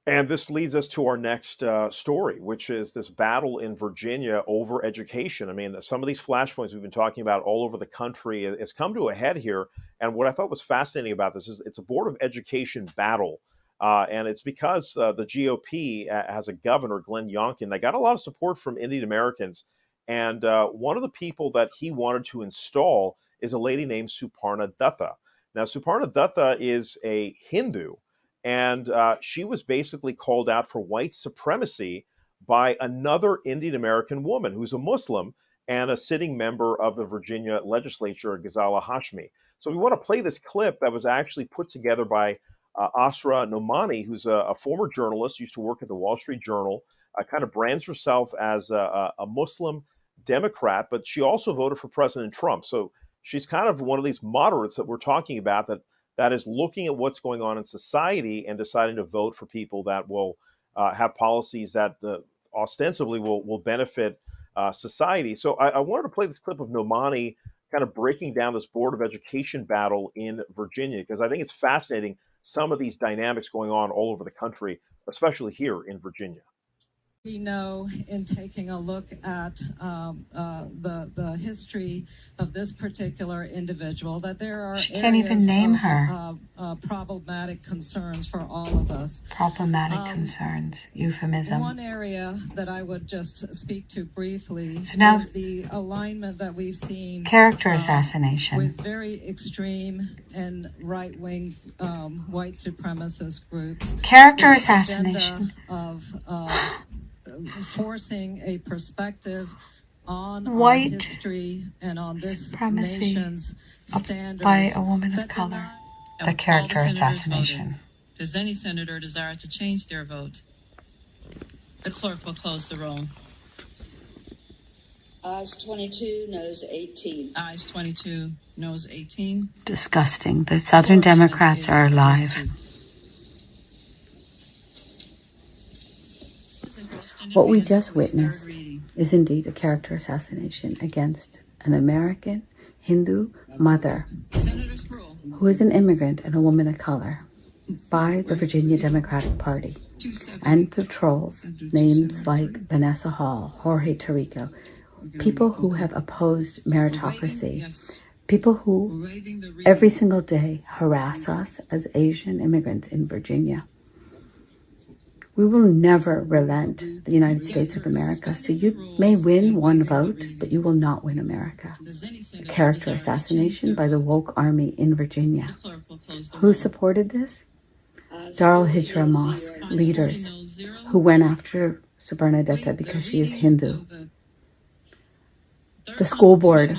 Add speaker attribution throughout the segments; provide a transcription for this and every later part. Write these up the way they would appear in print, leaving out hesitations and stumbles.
Speaker 1: And this leads us to our next story, which is this battle in Virginia over education. I mean, some of these flashpoints we've been talking about all over the country has come to a head here. And what I thought was fascinating about this is it's a Board of Education battle. And it's because the GOP has a governor, Glenn Youngkin, that got a lot of support from Indian Americans. And one of the people that he wanted to install is a lady named Suparna Dutta. Now, Suparna Dutta is a Hindu, and she was basically called out for white supremacy by another Indian American woman who's a Muslim and a sitting member of the Virginia legislature, Ghazala Hashmi. So we want to play this clip that was actually put together by Asra Nomani, who's a former journalist, used to work at the Wall Street Journal, kind of brands herself as a Muslim Democrat, but she also voted for President Trump. So she's kind of one of these moderates that we're talking about that is looking at what's going on in society and deciding to vote for people that will have policies that ostensibly will benefit society. So I wanted to play this clip of Nomani kind of breaking down this Board of Education battle in Virginia, because I think it's fascinating some of these dynamics going on all over the country, especially here in Virginia.
Speaker 2: We know in taking a look at the history of this particular individual that there are
Speaker 3: She can't even name her.
Speaker 2: Problematic concerns for all of us.
Speaker 3: Problematic concerns, euphemism.
Speaker 2: One area that I would just speak to briefly
Speaker 3: So now,
Speaker 2: is the alignment that we've seen.
Speaker 3: Character assassination.
Speaker 2: With very extreme and right-wing white supremacist groups.
Speaker 3: Character assassination.
Speaker 2: Of forcing a perspective on
Speaker 3: white
Speaker 2: our history and on this
Speaker 3: supremacy
Speaker 2: nation's standards
Speaker 3: by a woman of color. The character assassination.
Speaker 4: Does any senator desire to change their vote? The clerk will close the roll.
Speaker 5: Ayes 22, noes 18.
Speaker 4: Ayes 22, noes 18.
Speaker 3: Disgusting. The Southern Democrats are alive. What we just witnessed is indeed a character assassination against an American Hindu mother who is an immigrant and a woman of color by the Virginia Democratic Party and the trolls, names like Vanessa Hall, Jorge Tarico, people who have opposed meritocracy, people who every single day harass us as Asian immigrants in Virginia. We will never relent the United States of America. So you may win one vote, but you will not win America. A character assassination by the woke army in Virginia. Who supported this? Darul Hijra Mosque leaders who went after Suparna Dutta because she is Hindu. The school board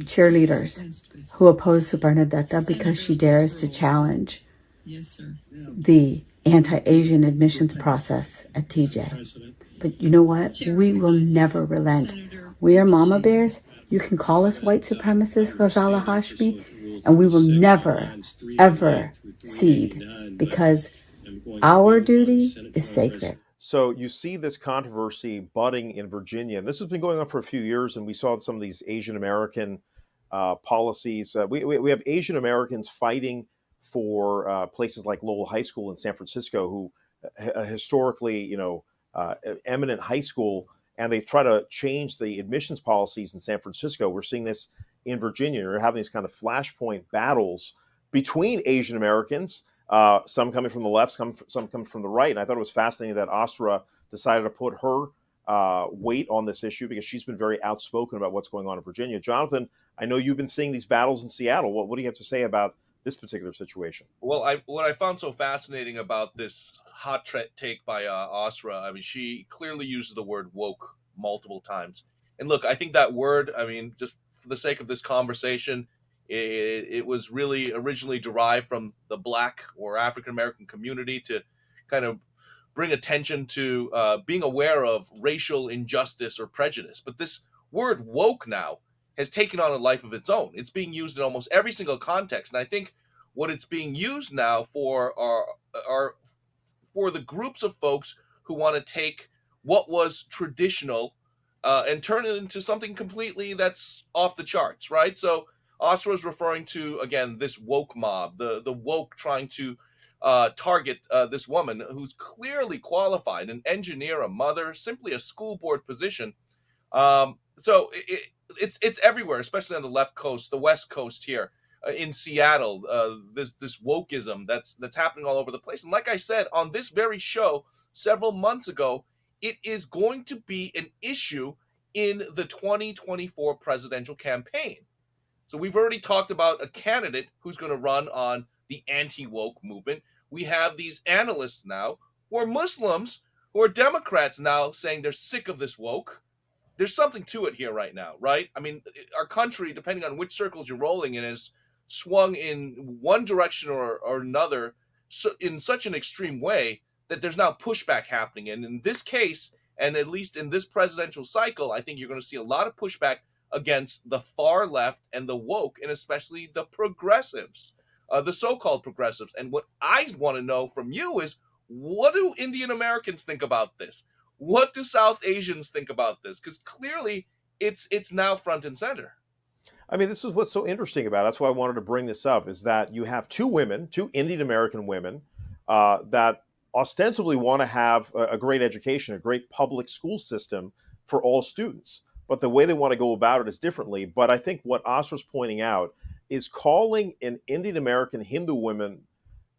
Speaker 3: cheerleaders who oppose Suparna Dutta because she dares to challenge the anti-Asian admissions process at TJ. But you know what? We will never relent. We are mama bears. You can call us white supremacists, Ghazala Hashmi, and we will never, ever cede because our duty is sacred.
Speaker 1: So you see this controversy budding in Virginia, and this has been going on for a few years, and we saw some of these Asian American policies. We have Asian Americans fighting for places like Lowell High School in San Francisco, who historically, eminent high school, and they try to change the admissions policies in San Francisco. We're seeing this in Virginia. We're having these kind of flashpoint battles between Asian Americans, some coming from the left, some coming from the right. And I thought it was fascinating that Asra decided to put her weight on this issue because she's been very outspoken about what's going on in Virginia. Jonathan, I know you've been seeing these battles in Seattle. What do you have to say about this particular situation?
Speaker 6: Well, what I found so fascinating about this hot take by Asra, I mean, she clearly uses the word woke multiple times. And look, I think that word, I mean, just for the sake of this conversation, it was really originally derived from the Black or African American community to kind of bring attention to being aware of racial injustice or prejudice. But this word woke now has taken on a life of its own. It's being used in almost every single context. And I think what it's being used now for are for the groups of folks who want to take what was traditional and turn it into something completely that's off the charts, right? So Asra is referring to, again, this woke mob, the woke trying to target this woman who's clearly qualified, an engineer, a mother, simply a school board position. It's everywhere, especially on the left coast, the west coast here in Seattle. This wokeism that's happening all over the place. And like I said on this very show several months ago, it is going to be an issue in the 2024 presidential campaign. So we've already talked about a candidate who's going to run on the anti-woke movement. We have these analysts now who are Muslims, who are Democrats now saying they're sick of this woke. There's something to it here right now, right? I mean, our country, depending on which circles you're rolling in, is swung in one direction or another in such an extreme way that there's now pushback happening. And in this case, and at least in this presidential cycle, I think you're going to see a lot of pushback against the far left and the woke, and especially the progressives, the so-called progressives. And what I want to know from you is, what do Indian Americans think about this? What do South Asians think about this? Because clearly it's now front and center.
Speaker 1: I mean, this is what's so interesting about it. That's why I wanted to bring this up, is that you have two women, two Indian American women, that ostensibly want to have a great education, a great public school system for all students. But the way they want to go about it is differently. But I think what Asra's pointing out is calling an Indian American Hindu woman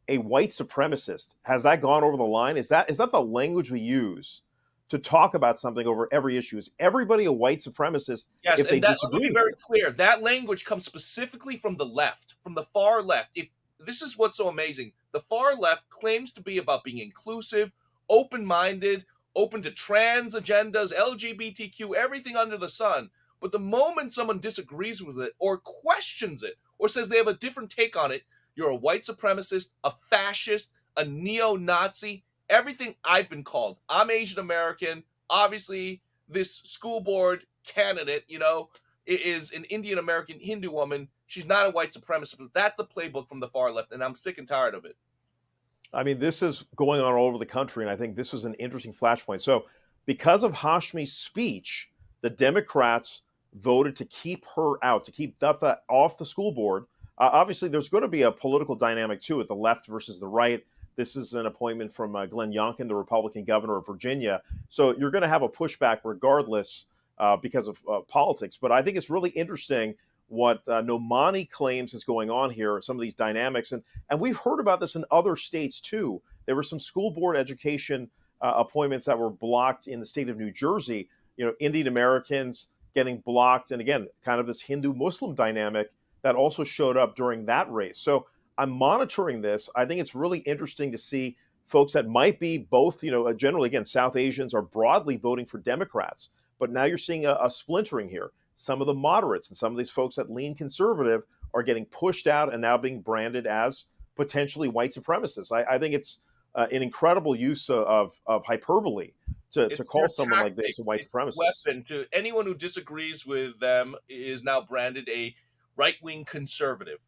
Speaker 1: a white supremacist. Has that gone over the line? Is that the language we use to talk about something over every issue? Is everybody a white supremacist
Speaker 6: Yes,
Speaker 1: if they
Speaker 6: and that, let
Speaker 1: disagree
Speaker 6: me be
Speaker 1: with
Speaker 6: very
Speaker 1: you?
Speaker 6: clear. That language comes specifically from the left, from the far left. If this is what's so amazing, the far left claims to be about being inclusive, open-minded, open to trans agendas, LGBTQ, everything under the sun. But the moment someone disagrees with it or questions it or says they have a different take on it, you're a white supremacist, a fascist, a neo-Nazi, everything I've been called. I'm Asian American. Obviously, this school board candidate, is an Indian American Hindu woman. She's not a white supremacist, but that's the playbook from the far left, and I'm sick and tired of it.
Speaker 1: I mean, this is going on all over the country, and I think this was an interesting flashpoint. So, because of Hashmi's speech, the Democrats voted to keep her out, to keep Dutta off the school board. Obviously, there's going to be a political dynamic too, at the left versus the right. This is an appointment from Glenn Youngkin, the Republican governor of Virginia. So you're going to have a pushback regardless because of politics. But I think it's really interesting what Nomani claims is going on here, some of these dynamics. And we've heard about this in other states too. There were some school board education appointments that were blocked in the state of New Jersey. Indian Americans getting blocked. And again, kind of this Hindu-Muslim dynamic that also showed up during that race. So I'm monitoring this. I think it's really interesting to see folks that might be both, generally, again, South Asians are broadly voting for Democrats. But now you're seeing a splintering here. Some of the moderates and some of these folks that lean conservative are getting pushed out and now being branded as potentially white supremacists. I think it's an incredible use of hyperbole to call someone like this a white supremacist.
Speaker 6: Weapon to anyone who disagrees with them is now branded a right-wing conservative.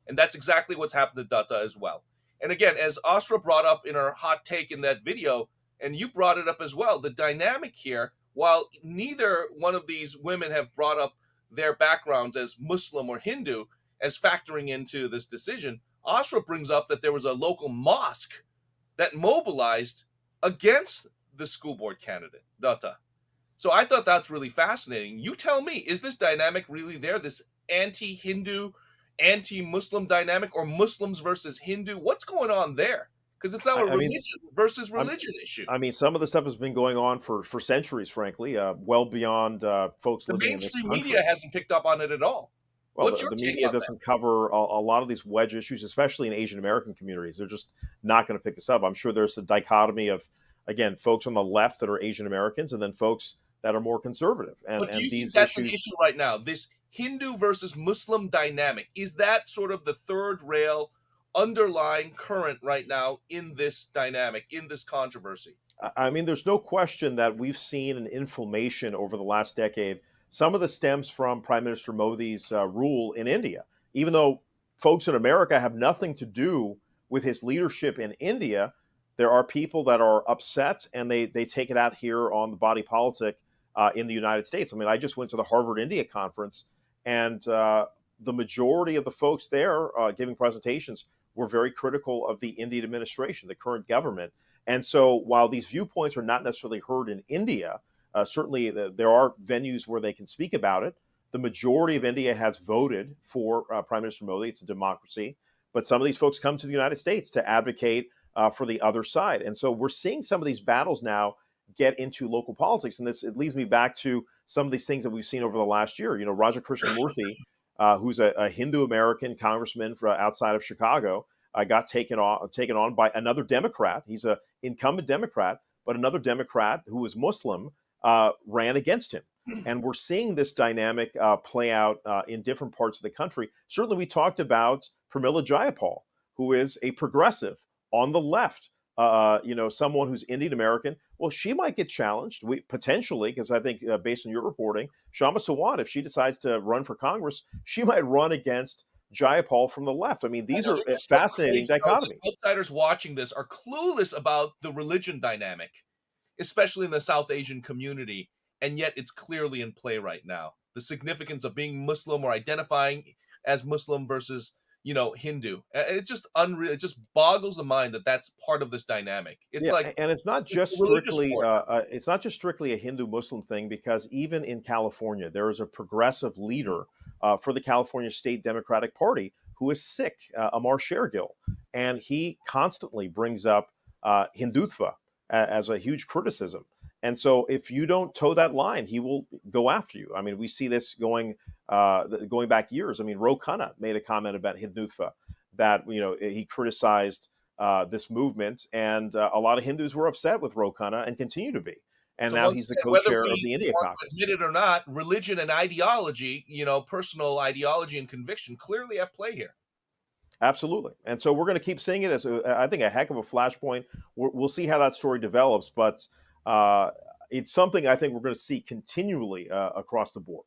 Speaker 6: And that's exactly what's happened to Dutta as well. And again, as Asra brought up in her hot take in that video, and you brought it up as well, the dynamic here, while neither one of these women have brought up their backgrounds as Muslim or Hindu as factoring into this decision, Asra brings up that there was a local mosque that mobilized against the school board candidate, Dutta. So I thought that's really fascinating. You tell me, is this dynamic really there, this anti-Hindu, anti-Muslim dynamic, or Muslims versus Hindu? What's going on there? Because it's now a religion versus religion issue.
Speaker 1: I mean, some of the stuff has been going on for centuries, frankly, well beyond folks living in this country.
Speaker 6: The mainstream media hasn't picked up on it at all.
Speaker 1: Well, the media doesn't cover a lot of these wedge issues, especially in Asian American communities. They're just not going to pick this up. I'm sure there's a dichotomy of, again, folks on the left that are Asian Americans and then folks that are more conservative.
Speaker 6: But do you think that's an issue right now? This Hindu versus Muslim dynamic, is that sort of the third rail underlying current right now in this dynamic, in this controversy?
Speaker 1: I mean, there's no question that we've seen an inflammation over the last decade. Some of this stems from Prime Minister Modi's rule in India. Even though folks in America have nothing to do with his leadership in India, there are people that are upset and they take it out here on the body politic in the United States. I mean, I just went to the Harvard India conference, and the majority of the folks there giving presentations were very critical of the Indian administration, the current government. And so while these viewpoints are not necessarily heard in India, certainly there are venues where they can speak about it. The majority of India has voted for Prime Minister Modi. It's a democracy. But some of these folks come to the United States to advocate for the other side. And so we're seeing some of these battles now get into local politics. And it leads me back to some of these things that we've seen over the last year. You know, Raja Krishnamurthy, who's a Hindu American congressman outside of Chicago, got taken on by another Democrat. He's an incumbent Democrat, but another Democrat who was Muslim ran against him. And we're seeing this dynamic play out in different parts of the country. Certainly, we talked about Pramila Jayapal, who is a progressive on the left, someone who's Indian American. Well, she might get challenged, potentially, because I think based on your reporting, Shama Sawant, if she decides to run for Congress, she might run against Jayapal from the left. I mean, these are fascinating dichotomies.
Speaker 6: Outsiders watching this are clueless about the religion dynamic, especially in the South Asian community, and yet it's clearly in play right now. The significance of being Muslim or identifying as Muslim versus, Hindu. It just unreal. It just boggles the mind that that's part of this dynamic. It's
Speaker 1: and it's not just strictly a Hindu Muslim thing, because even in California, there is a progressive leader for the California State Democratic Party who is Sikh, Amar Shergill, and he constantly brings up Hindutva as a huge criticism. And so if you don't toe that line, he will go after you. I mean, we see this going back years. I mean, Ro Khanna made a comment about Hindutva, that he criticized this movement, and a lot of Hindus were upset with Ro Khanna and continue to be. And so now he's the co-chair of the India Caucus.
Speaker 6: Admit it or not, religion and ideology, personal ideology and conviction, clearly at play here.
Speaker 1: Absolutely. And so we're going to keep seeing it as, I think, a heck of a flashpoint. We'll see how that story develops, but it's something I think we're going to see continually across the board.